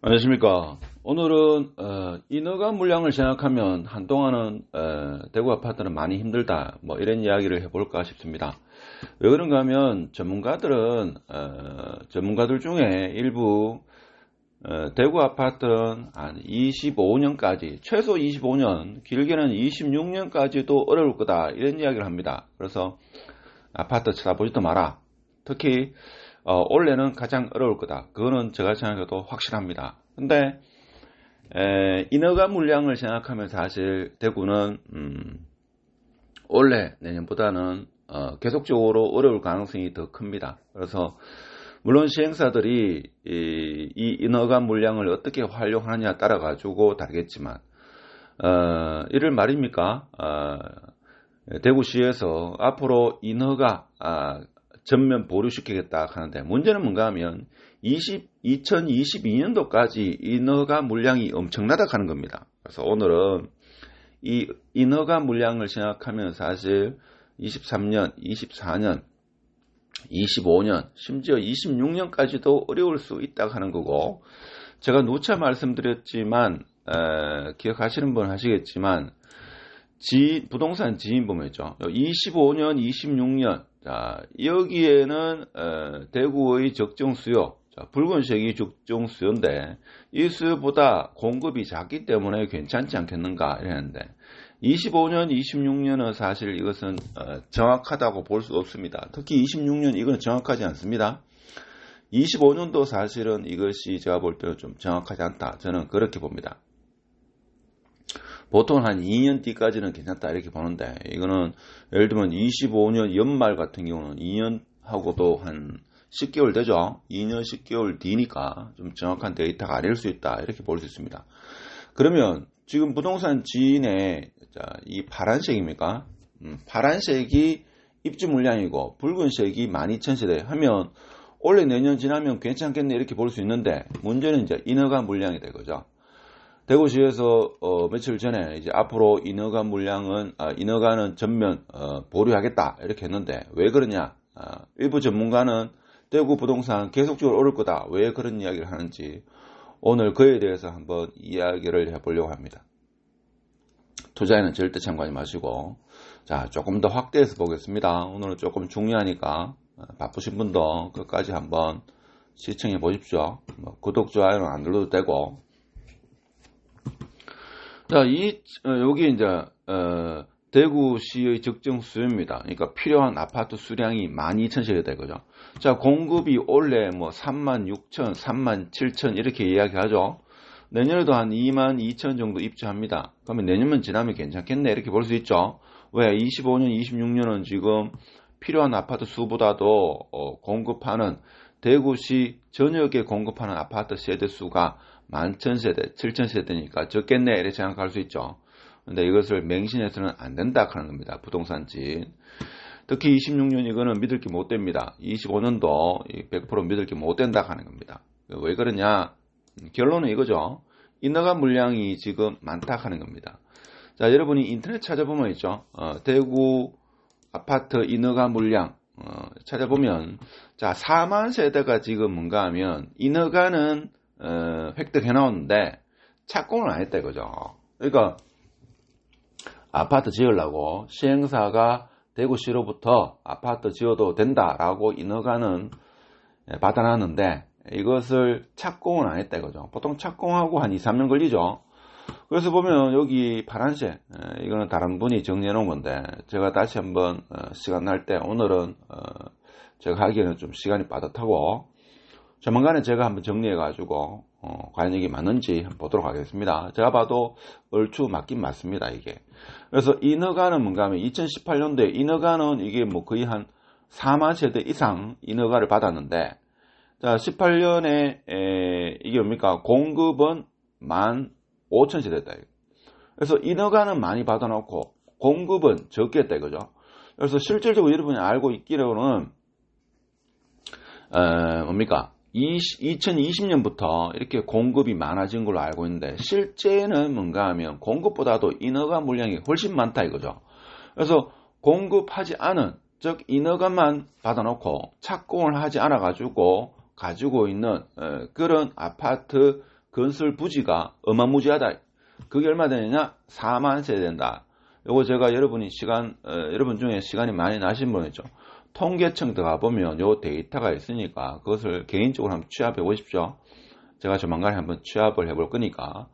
안녕하십니까. 오늘은 인허가 물량을 생각하면 한동안은 대구 아파트는 많이 힘들다, 뭐 이런 이야기를 해볼까 싶습니다. 왜 그런가 하면 전문가들 중에 일부 대구 아파트는 한 25년까지, 최소 25년, 길게는 26년까지도 어려울 거다, 이런 이야기를 합니다. 그래서 아파트 쳐다보지도 마라. 특히 올해는 가장 어려울 거다. 그거는 제가 생각해도 확실합니다. 근데 인허가 물량을 생각하면 사실 대구는 올해 내년보다는 계속적으로 어려울 가능성이 더 큽니다. 그래서 물론 시행사들이 이 인허가 물량을 어떻게 활용하느냐에 따라 가지고 다르겠지만 이를 말입니까? 대구시에서 앞으로 인허가 전면 보류시키겠다 하는데, 문제는 뭔가 하면 2022년도까지 인허가 물량이 엄청나다 하는 겁니다. 그래서 오늘은 이 인허가 물량을 생각하면 사실 23년, 24년, 25년, 심지어 26년까지도 어려울 수 있다 하는 거고, 제가 누차 말씀드렸지만 기억하시는 분 하시겠지만 부동산 지인보험이죠. 25년, 26년, 자, 여기에는 대구의 적정 수요, 자, 붉은색이 적정 수요인데 이 수요보다 공급이 작기 때문에 괜찮지 않겠는가 이랬는데, 25년, 26년은 사실 이것은 정확하다고 볼 수 없습니다. 특히 26년 이건 정확하지 않습니다. 25년도 사실은 이것이 제가 볼 때는 좀 정확하지 않다, 저는 그렇게 봅니다. 보통 한 2년 뒤까지는 괜찮다 이렇게 보는데, 이거는 예를 들면 25년 연말 같은 경우는 2년하고도 한 10개월 되죠. 2년 10개월 뒤니까 좀 정확한 데이터가 아닐 수 있다 이렇게 볼 수 있습니다. 그러면 지금 부동산 지인의 이 파란색입니까? 파란색이 입주 물량이고 붉은색이 12,000세대 하면 올해 내년 지나면 괜찮겠네 이렇게 볼 수 있는데, 문제는 이제 인허가 물량이 되거죠. 대구시에서 며칠 전에 이제 앞으로 인허가는 전면 보류하겠다 이렇게 했는데, 왜 그러냐? 일부 전문가는 대구 부동산 계속적으로 오를 거다, 왜 그런 이야기를 하는지 오늘 그에 대해서 한번 이야기를 해보려고 합니다. 투자에는 절대 참고하지 마시고, 자, 조금 더 확대해서 보겠습니다. 오늘은 조금 중요하니까 바쁘신 분도 끝까지 한번 시청해 보십시오. 구독, 좋아요는 안 눌러도 되고. 자, 여기 이제 대구시의 적정 수요입니다. 그러니까 필요한 아파트 수량이 12,000세대 거죠. 자, 공급이 올해 뭐 36,000, 37,000 이렇게 이야기하죠. 내년에도 한 22,000 정도 입주합니다. 그러면 내년만 지나면 괜찮겠네 이렇게 볼 수 있죠. 왜? 25년, 26년은 지금 필요한 아파트 수보다도 공급하는, 대구시 전역에 공급하는 아파트 세대 수가 11,000세대, 7,000세대니까 적겠네 이렇게 생각할 수 있죠. 근데 이것을 맹신해서는 안 된다 하는 겁니다. 부동산지. 특히 26년 이거는 믿을 게 못 됩니다. 25년도 100% 믿을 게 못 된다 하는 겁니다. 왜 그러냐? 결론은 이거죠. 인허가 물량이 지금 많다 하는 겁니다. 자, 여러분이 인터넷 찾아보면 있죠. 대구 아파트 인허가 물량 찾아보면, 자, 4만 세대가 지금 뭔가 하면 인허가는 획득해 나오는데 착공을 안 했다 이거죠. 그러니까 아파트 지으려고 시행사가 대구시로부터 아파트 지어도 된다라고 인허가는 받아놨는데 이것을 착공을 안 했다 이거죠. 보통 착공하고 한 2, 3년 걸리죠. 그래서 보면 여기 파란색, 이거는 다른 분이 정리해 놓은 건데, 제가 다시 한번 시간 날 때, 오늘은 제가 하기에는 좀 시간이 빠듯하고, 조만간에 제가 한번 정리해 가지고 과연 이게 맞는지 한번 보도록 하겠습니다. 제가 봐도 얼추 맞긴 맞습니다, 이게. 그래서 인허가는 뭔가 하면 2018년도에 인허가는 이게 뭐 거의 한 4만 세대 이상 인허가를 받았는데, 자, 18년에 이게 뭡니까? 공급은 15,000세대다. 그래서 인허가는 많이 받아놓고 공급은 적겠다 이거죠. 그래서 실질적으로 여러분이 알고 있기로는 뭡니까? 2020년부터 이렇게 공급이 많아진 걸로 알고 있는데, 실제는 뭔가 하면 공급보다도 인허가 물량이 훨씬 많다 이거죠. 그래서 공급하지 않은, 즉 인허가만 받아놓고 착공을 하지 않아 가지고 있는 그런 아파트 건설 부지가 어마무지하다. 그게 얼마 되느냐? 4만 세대 된다. 요거 제가 여러분 중에 시간이 많이 나신 분이죠. 통계청 들어가 보면 요 데이터가 있으니까 그것을 개인적으로 한번 취합해 보십시오. 제가 조만간에 한번 취합을 해볼 거니까.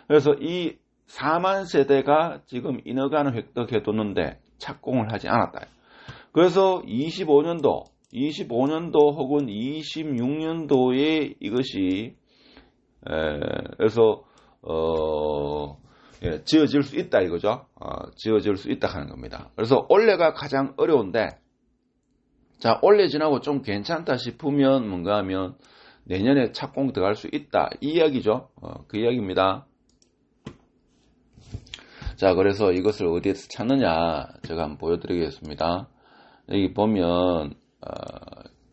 그래서 이 4만 세대가 지금 인허가는 획득해뒀는데 착공을 하지 않았다. 그래서 25년도 혹은 26년도에 이것이 그래서 지어질 수 있다 이거죠. 지어질 수 있다 하는 겁니다. 그래서 올해가 가장 어려운데, 자, 올해 지나고 좀 괜찮다 싶으면 뭔가 하면 내년에 착공 들어갈 수 있다 이 이야기죠. 그 이야기입니다. 자, 그래서 이것을 어디에서 찾느냐 제가 한번 보여드리겠습니다. 여기 보면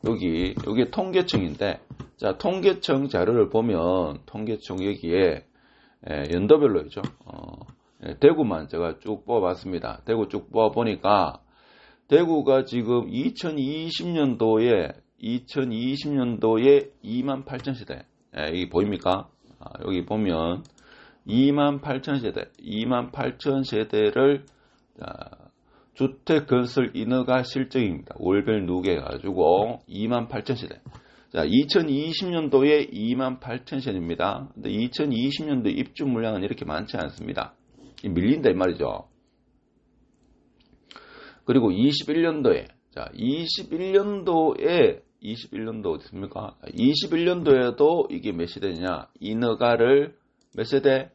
여기 통계청인데, 자, 통계청 자료를 보면 통계청 여기에 연도별로 있죠. 대구만 제가 쭉 뽑아봤습니다. 대구 쭉 뽑아보니까 대구가 지금 2020년도에 28,000세대. 여기 보입니까? 여기 보면 28,000세대를 주택 건설 인허가 실적입니다. 월별 누계 가지고 28,000세대. 자, 2020년도에 28,000세대입니다. 근데 2020년도 입주 물량은 이렇게 많지 않습니다. 밀린다 이 말이죠. 그리고 21년도에, 자, 21년도 어디 있습니까? 21년도에도 이게 몇 세대냐? 인허가를 몇 세대?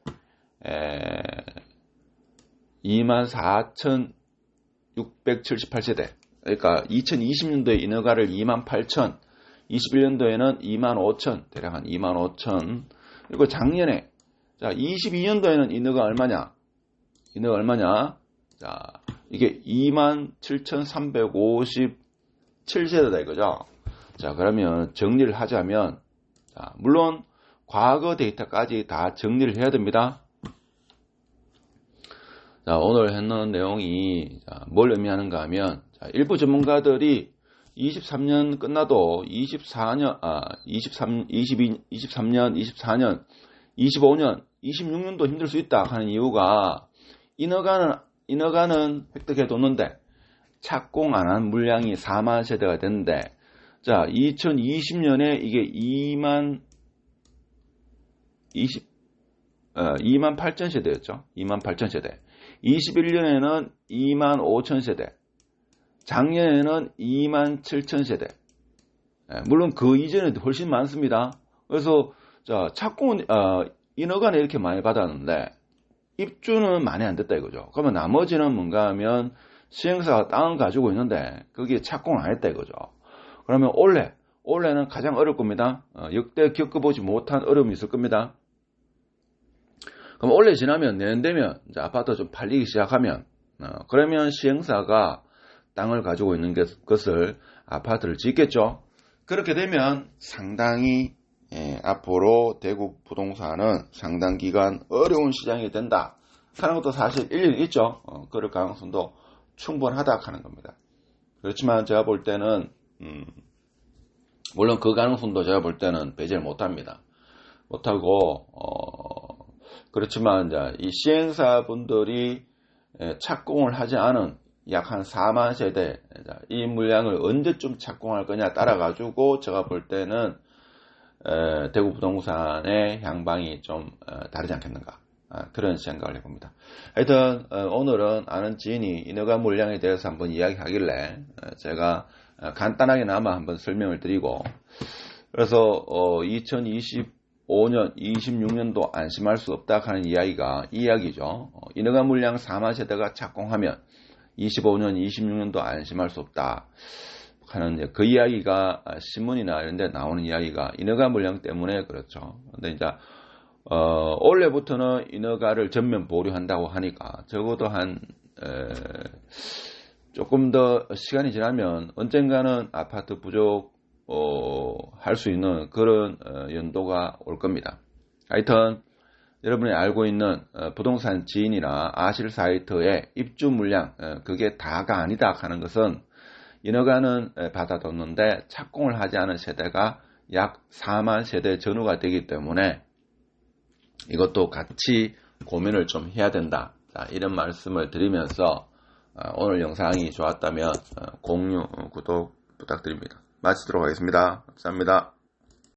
24,678세대. 그러니까 2020년도에 인허가를 28,000, 21년도에는 25,000, 대략 한 25,000. 그리고 작년에, 자, 22년도에는 인허가 얼마냐? 자, 이게 27,357세대다 이거죠. 자, 그러면 정리를 하자면, 자, 물론 과거 데이터까지 다 정리를 해야 됩니다. 자, 오늘 했는 내용이 뭘 의미하는가 하면, 자, 일부 전문가들이 23년 끝나도 23년, 24년, 25년, 26년도 힘들 수 있다 하는 이유가 인허가는 획득해뒀는데 착공 안 한 물량이 4만 세대가 됐는데, 자, 2020년에 이게 28,000세대였죠. 28,000세대. 21년에는 25,000세대. 작년에는 27,000세대. 물론 그 이전에도 훨씬 많습니다. 그래서, 자, 착공은, 인허가는 이렇게 많이 받았는데, 입주는 많이 안 됐다 이거죠. 그러면 나머지는 뭔가 하면 시행사가 땅을 가지고 있는데, 거기에 착공을 안 했다 이거죠. 그러면 올해는 가장 어려울 겁니다. 역대 겪어보지 못한 어려움이 있을 겁니다. 그럼 올해 지나면 내년 되면 이제 아파트가 좀 팔리기 시작하면 그러면 시행사가 땅을 가지고 있는 것을 아파트를 짓겠죠. 그렇게 되면 상당히 앞으로 대구 부동산은 상당 기간 어려운 시장이 된다 하는 것도 사실 일리는 있죠. 그럴 가능성도 충분하다 하는 겁니다. 그렇지만 제가 볼 때는 물론 그 가능성도 제가 볼 때는 배제를 못합니다. 못하고 그렇지만 이제 이 시행사분들이 착공을 하지 않은 약 한 4만 세대 이 물량을 언제쯤 착공할 거냐 따라 가지고 제가 볼 때는 대구 부동산의 향방이 좀 다르지 않겠는가 그런 생각을 해봅니다. 하여튼 오늘은 아는 지인이 인허가 물량에 대해서 한번 이야기하길래 제가 간단하게나마 한번 설명을 드리고, 그래서 2025년, 26년도 안심할 수 없다 하는 이야기가 이 이야기죠. 인허가 물량 4만 세대가 착공하면 25년, 26년도 안심할 수 없다 하는 그 이야기가 신문이나 이런 데 나오는 이야기가 인허가 물량 때문에 그렇죠. 근데 이제 올해부터는 인허가를 전면 보류한다고 하니까 적어도 한 조금 더 시간이 지나면 언젠가는 아파트 부족 할 수 있는 그런 연도가 올 겁니다. 하여튼 여러분이 알고 있는 부동산 지인이나 아실 사이트의 입주 물량 그게 다가 아니다 하는 것은 인허가는 받아뒀는데 착공을 하지 않은 세대가 약 4만 세대 전후가 되기 때문에 이것도 같이 고민을 좀 해야 된다. 자, 이런 말씀을 드리면서 오늘 영상이 좋았다면 공유, 구독 부탁드립니다. 마치도록 하겠습니다. 감사합니다.